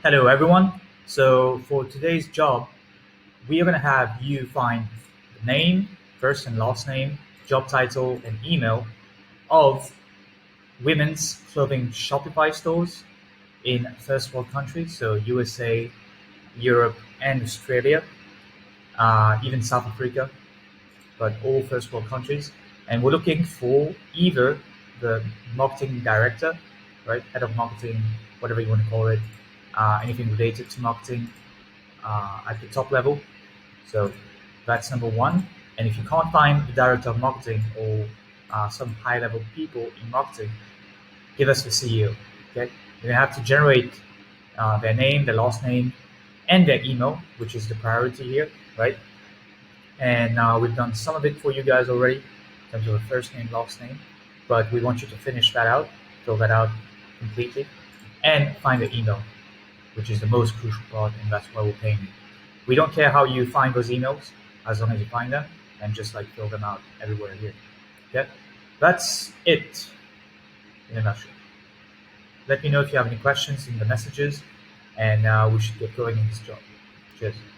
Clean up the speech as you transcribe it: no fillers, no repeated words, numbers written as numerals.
Hello, everyone. So for today's job, we are going to have you find the name, first and last name, job title, and email of women's clothing Shopify stores in first world countries, so USA, Europe, and Australia, even South Africa, but all first world countries. And we're looking for either the marketing director, right, head of marketing, whatever you want to call it, anything related to marketing at the top level. So that's number one. And if you can't find the director of marketing or some high level people in marketing, give us the CEO. Okay, you're gonna have to generate their name, their last name, and their email, which is the priority here, right? And we've done some of it for you guys already in terms of the first name, last name, but we want you to finish that out, fill that out completely, and find the email, which is the most crucial part, and that's why we're paying you. We don't care how you find those emails, as long as you find them, and just like fill them out everywhere here. Okay, that's it in a nutshell. Let me know if you have any questions in the messages, and we should get going in this job. Cheers.